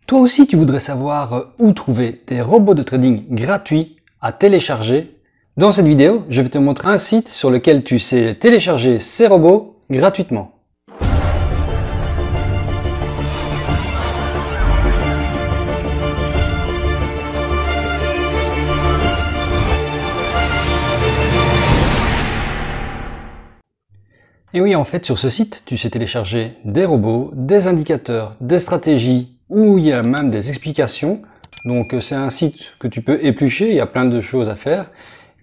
Toi aussi, tu voudrais savoir où trouver des robots de trading gratuits à télécharger? Dans cette vidéo, je vais te montrer un site sur lequel tu sais télécharger ces robots gratuitement. Et oui, en fait, sur ce site, tu sais télécharger des robots, des indicateurs, des stratégies, où il y a même des explications. Donc c'est un site que tu peux éplucher, il y a plein de choses à faire.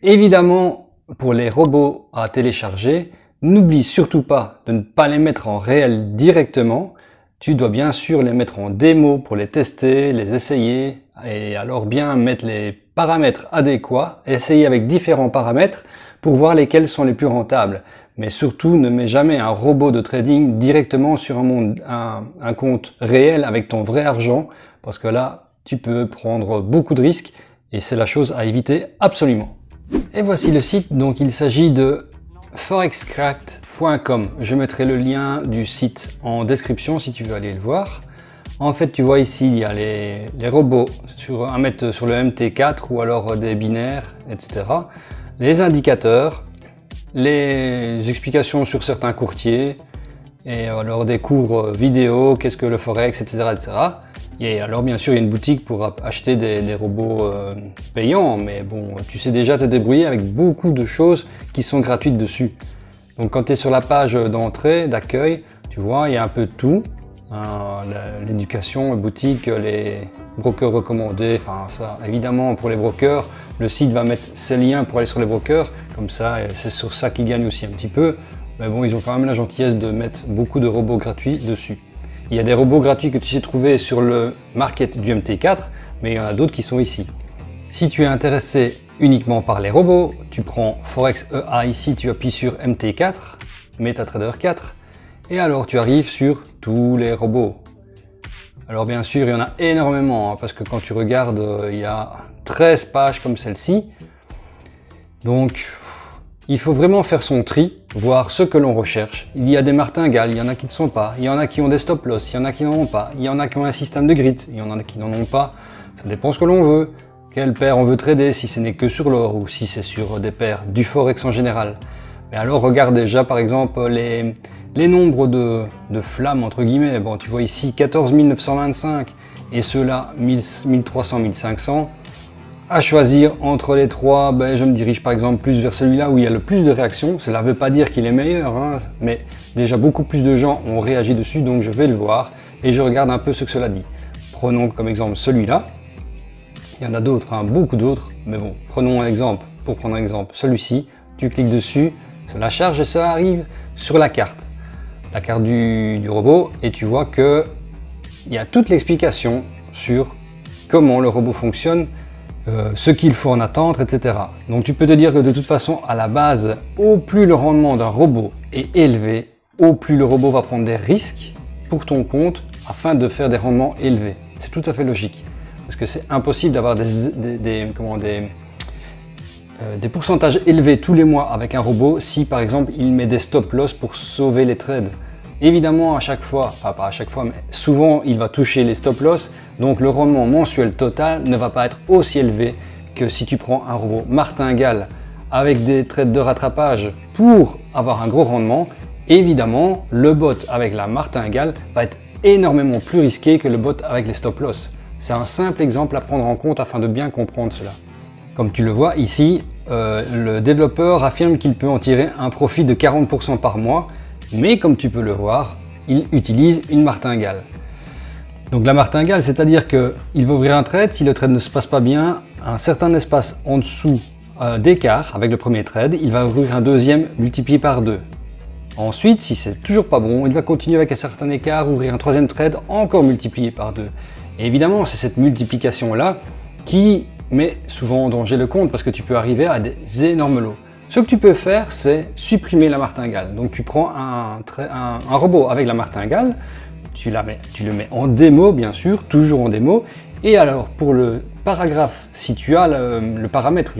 Évidemment, pour les robots à télécharger, n'oublie surtout pas de ne pas les mettre en réel directement. Tu dois bien sûr les mettre en démo pour les tester, les essayer, et alors bien mettre les paramètres adéquats, essayer avec différents paramètres pour voir lesquels sont les plus rentables. Mais surtout, ne mets jamais un robot de trading directement sur un compte réel avec ton vrai argent, parce que là, tu peux prendre beaucoup de risques et c'est la chose à éviter absolument. Et voici le site, donc il s'agit de forexcracked.com. Je mettrai le lien du site en description si tu veux aller le voir. En fait, tu vois ici, il y a les robots à mettre sur le MT4 ou alors des binaires, etc. Les indicateurs, les explications sur certains courtiers, et alors des cours vidéo, qu'est-ce que le Forex, etc., etc. Et alors bien sûr il y a une boutique pour acheter des robots payants, mais bon, tu sais déjà te débrouiller avec beaucoup de choses qui sont gratuites dessus. Donc quand tu es sur la page d'entrée, d'accueil, tu vois, il y a un peu de tout. L'éducation, boutique, les brokers recommandés, enfin ça, évidemment pour les brokers, le site va mettre ses liens pour aller sur les brokers, comme ça, c'est sur ça qu'ils gagnent aussi un petit peu. Mais bon, ils ont quand même la gentillesse de mettre beaucoup de robots gratuits dessus. Il y a des robots gratuits que tu sais trouver sur le market du MT4, mais il y en a d'autres qui sont ici. Si tu es intéressé uniquement par les robots, tu prends Forex EA ici, tu appuies sur MT4, MetaTrader 4, et alors tu arrives sur tous les robots. Alors bien sûr, il y en a énormément, hein, parce que quand tu regardes, il y a 13 pages comme celle-ci. Donc, il faut vraiment faire son tri, voir ce que l'on recherche. Il y a des martingales, il y en a qui ne sont pas, il y en a qui ont des stop-loss, il y en a qui n'en ont pas, il y en a qui ont un système de grid, il y en a qui n'en ont pas. Ça dépend ce que l'on veut, quelle paire on veut trader, si ce n'est que sur l'or ou si c'est sur des paires du Forex en général. Mais alors regarde déjà par exemple les nombres de flammes entre guillemets. Bon, tu vois ici 14 925 et ceux-là 1300, 1500. À choisir entre les trois, ben, je me dirige par exemple plus vers celui-là où il y a le plus de réactions. Cela ne veut pas dire qu'il est meilleur, hein, mais déjà beaucoup plus de gens ont réagi dessus, donc je vais le voir et je regarde un peu ce que cela dit. Prenons comme exemple celui-là. Il y en a d'autres, hein, beaucoup d'autres, mais bon, prenons un exemple. Pour prendre un exemple, celui-ci, tu cliques dessus, cela charge et ça arrive sur la carte du robot, et tu vois que il y a toute l'explication sur comment le robot fonctionne, ce qu'il faut en attendre, etc. Donc tu peux te dire que de toute façon, à la base, au plus le rendement d'un robot est élevé, au plus le robot va prendre des risques pour ton compte afin de faire des rendements élevés. C'est tout à fait logique, parce que c'est impossible d'avoir des pourcentages élevés tous les mois avec un robot si par exemple il met des stop-loss pour sauver les trades. Évidemment à chaque fois, enfin pas à chaque fois, mais souvent il va toucher les stop-loss, donc le rendement mensuel total ne va pas être aussi élevé que si tu prends un robot martingale avec des trades de rattrapage pour avoir un gros rendement. Évidemment, le bot avec la martingale va être énormément plus risqué que le bot avec les stop-loss. C'est un simple exemple à prendre en compte afin de bien comprendre cela. Comme tu le vois ici, le développeur affirme qu'il peut en tirer un profit de 40% par mois, mais comme tu peux le voir, il utilise une martingale. Donc la martingale, c'est-à-dire qu'il va ouvrir un trade, si le trade ne se passe pas bien, un certain espace en dessous d'écart avec le premier trade, il va ouvrir un deuxième multiplié par 2. Ensuite, si c'est toujours pas bon, il va continuer avec un certain écart, ouvrir un troisième trade encore multiplié par 2. Et évidemment, c'est cette multiplication-là qui met souvent en danger le compte parce que tu peux arriver à des énormes lots. Ce que tu peux faire, c'est supprimer la martingale. Donc tu prends un robot avec la martingale, tu le mets en démo bien sûr, toujours en démo, et alors pour le paragraphe, si tu as le paramètre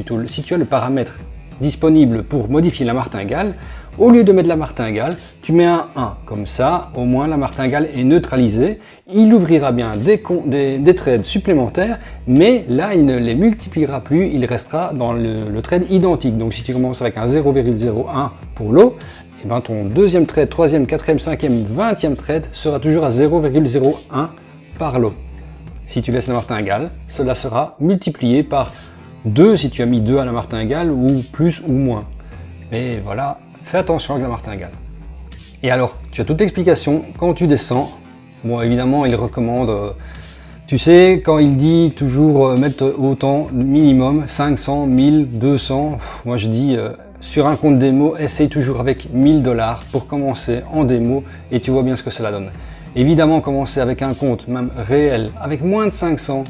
disponible pour modifier la martingale, Au lieu de mettre la martingale, tu mets un 1. Comme ça, au moins la martingale est neutralisée. Il ouvrira bien des trades supplémentaires, mais là, il ne les multipliera plus. Il restera dans le trade identique. Donc si tu commences avec un 0,01 pour l'eau, et ben ton deuxième trade, troisième, quatrième, cinquième, 20e trade sera toujours à 0,01 par lot. Si tu laisses la martingale, cela sera multiplié par 2 si tu as mis 2 à la martingale, ou plus ou moins. Mais voilà, fais attention avec la martingale. Et alors, tu as toute l'explication quand tu descends. Bon, évidemment, il recommande, tu sais, quand il dit toujours mettre autant, minimum, 500, 1000, 200, moi je dis, sur un compte démo, essaye toujours avec 1000 $ pour commencer en démo et tu vois bien ce que cela donne. Évidemment, commencer avec un compte, même réel, avec moins de 500,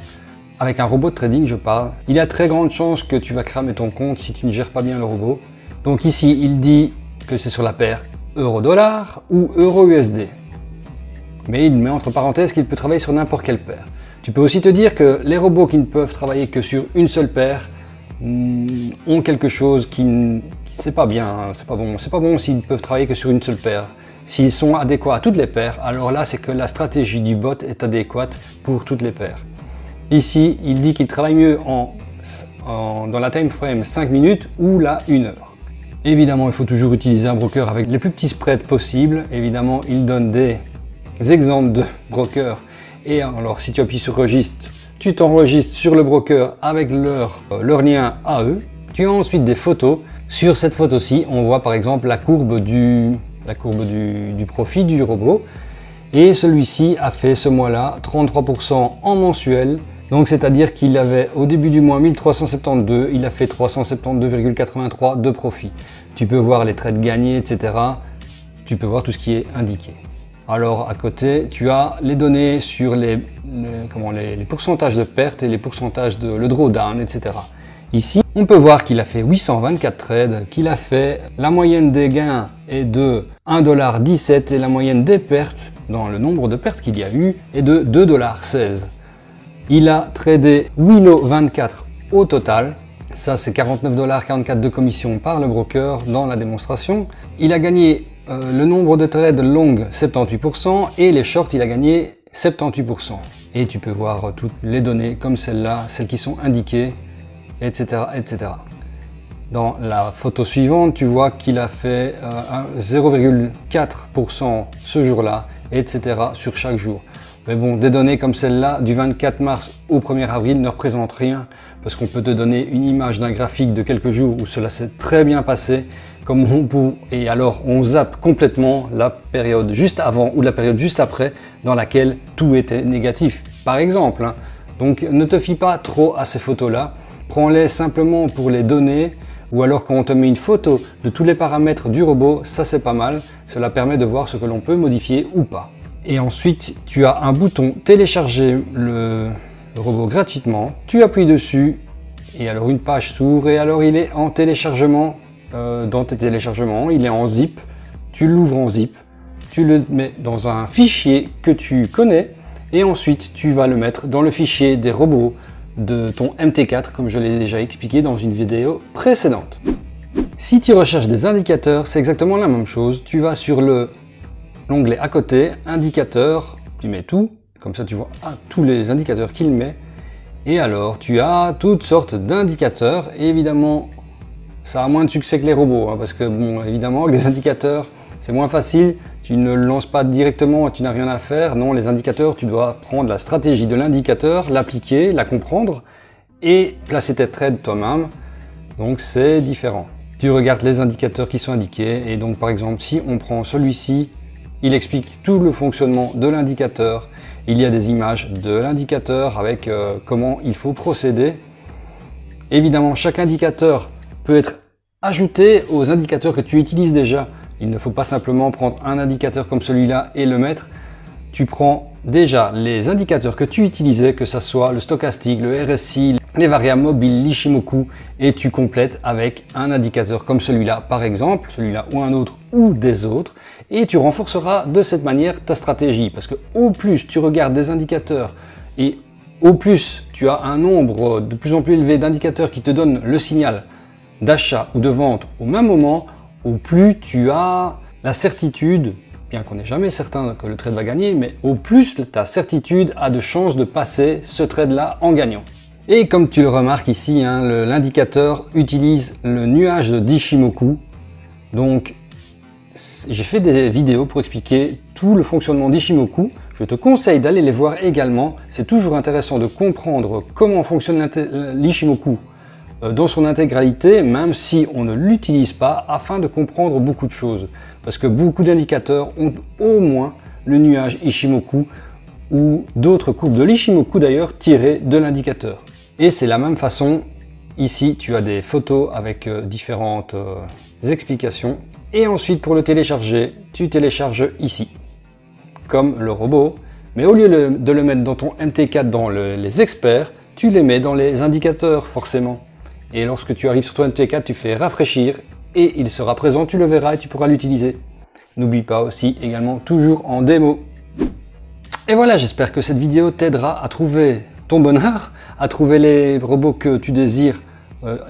avec un robot de trading, je parle, il y a très grande chance que tu vas cramer ton compte si tu ne gères pas bien le robot. Donc ici, il dit que c'est sur la paire euro-dollar ou euro-USD. Mais il met entre parenthèses qu'il peut travailler sur n'importe quelle paire. Tu peux aussi te dire que les robots qui ne peuvent travailler que sur une seule paire ont quelque chose qui c'est pas bien, hein, c'est pas bon. C'est pas bon s'ils peuvent travailler que sur une seule paire. S'ils sont adéquats à toutes les paires, alors là c'est que la stratégie du bot est adéquate pour toutes les paires. Ici, il dit qu'il travaille mieux dans la time frame 5 minutes ou la 1 heure. Évidemment, il faut toujours utiliser un broker avec les plus petits spreads possibles. Évidemment, il donne des exemples de brokers. Et alors, si tu appuies sur registre, tu t'enregistres sur le broker avec leur lien à eux. Tu as ensuite des photos. Sur cette photo-ci, on voit par exemple la courbe du profit du robot. Et celui-ci a fait ce mois-là 33% en mensuel. Donc c'est-à-dire qu'il avait au début du mois 1372, il a fait 372,83 de profit. Tu peux voir les trades gagnés, etc. Tu peux voir tout ce qui est indiqué. Alors à côté, tu as les données sur les pourcentages de pertes et les pourcentages de le drawdown, etc. Ici, on peut voir qu'il a fait 824 trades, qu'il a fait la moyenne des gains est de 1,17 $ et la moyenne des pertes, dans le nombre de pertes qu'il y a eu, est de 2,16 $. Il a tradé 8 lots 24 au total. Ça, c'est 49,44 $ de commission par le broker dans la démonstration. Il a gagné le nombre de trades longs 78% et les shorts, il a gagné 78%. Et tu peux voir toutes les données comme celle-là, celles qui sont indiquées, etc., etc. Dans la photo suivante, tu vois qu'il a fait 0,4% ce jour-là, etc. sur chaque jour. Mais bon, des données comme celle-là, du 24 mars au 1er avril, ne représentent rien, parce qu'on peut te donner une image d'un graphique de quelques jours où cela s'est très bien passé, et alors on zappe complètement la période juste avant ou la période juste après, dans laquelle tout était négatif, par exemple. Hein. Donc ne te fie pas trop à ces photos-là, prends-les simplement pour les données, ou alors quand on te met une photo de tous les paramètres du robot, ça c'est pas mal, cela permet de voir ce que l'on peut modifier ou pas. Et ensuite, tu as un bouton télécharger le robot gratuitement, tu appuies dessus, et alors une page s'ouvre, et alors il est en téléchargement, dans tes téléchargements, il est en zip, tu l'ouvres en zip, tu le mets dans un fichier que tu connais, et ensuite tu vas le mettre dans le fichier des robots de ton MT4, comme je l'ai déjà expliqué dans une vidéo précédente. Si tu recherches des indicateurs, c'est exactement la même chose, tu vas sur l'onglet à côté, indicateur, tu mets tout, comme ça tu vois tous les indicateurs qu'il met, et alors tu as toutes sortes d'indicateurs, et évidemment ça a moins de succès que les robots, hein, parce que bon, évidemment les indicateurs c'est moins facile, tu ne le lances pas directement et tu n'as rien à faire, non, les indicateurs tu dois prendre la stratégie de l'indicateur, l'appliquer, la comprendre, et placer tes trades toi-même, donc c'est différent. Tu regardes les indicateurs qui sont indiqués, et donc par exemple si on prend celui-ci, il explique tout le fonctionnement de l'indicateur. Il y a des images de l'indicateur avec comment il faut procéder. Évidemment, chaque indicateur peut être ajouté aux indicateurs que tu utilises déjà. Il ne faut pas simplement prendre un indicateur comme celui-là et le mettre. Tu prends déjà les indicateurs que tu utilisais, que ce soit le stochastique, le RSI, les variables mobiles, l'Ishimoku, et tu complètes avec un indicateur comme celui-là, par exemple, celui-là ou un autre ou des autres, et tu renforceras de cette manière ta stratégie, parce que au plus tu regardes des indicateurs et au plus tu as un nombre de plus en plus élevé d'indicateurs qui te donnent le signal d'achat ou de vente au même moment, au plus tu as la certitude, bien qu'on n'est jamais certain que le trade va gagner, mais au plus ta certitude a de chances de passer ce trade-là en gagnant. Et comme tu le remarques ici, hein, l'indicateur utilise le nuage de d'Ishimoku. Donc j'ai fait des vidéos pour expliquer tout le fonctionnement d'Ishimoku. Je te conseille d'aller les voir également. C'est toujours intéressant de comprendre comment fonctionne l'Ishimoku dans son intégralité, même si on ne l'utilise pas, afin de comprendre beaucoup de choses. Parce que beaucoup d'indicateurs ont au moins le nuage Ishimoku ou d'autres courbes de l'Ishimoku d'ailleurs tirées de l'indicateur. Et c'est la même façon, ici tu as des photos avec différentes explications. Et ensuite pour le télécharger, tu télécharges ici, comme le robot. Mais au lieu de le mettre dans ton MT4 dans les experts, tu les mets dans les indicateurs forcément. Et lorsque tu arrives sur ton MT4, tu fais rafraîchir et il sera présent, tu le verras et tu pourras l'utiliser. N'oublie pas aussi également toujours en démo. Et voilà, j'espère que cette vidéo t'aidera à trouver ton bonheur, à trouver les robots que tu désires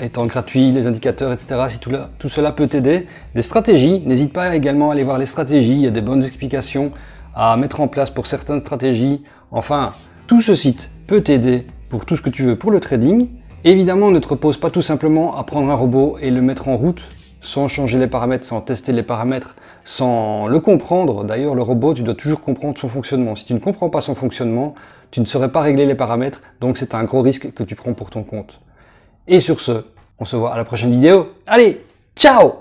étant gratuits, les indicateurs, etc. Si tout cela peut t'aider. Des stratégies, n'hésite pas également à aller voir les stratégies, il y a des bonnes explications à mettre en place pour certaines stratégies. Enfin, tout ce site peut t'aider pour tout ce que tu veux pour le trading. Évidemment, ne te repose pas tout simplement à prendre un robot et le mettre en route sans changer les paramètres, sans tester les paramètres, sans le comprendre. D'ailleurs, le robot, tu dois toujours comprendre son fonctionnement. Si tu ne comprends pas son fonctionnement, tu ne saurais pas régler les paramètres, donc c'est un gros risque que tu prends pour ton compte. Et sur ce, on se voit à la prochaine vidéo. Allez, ciao!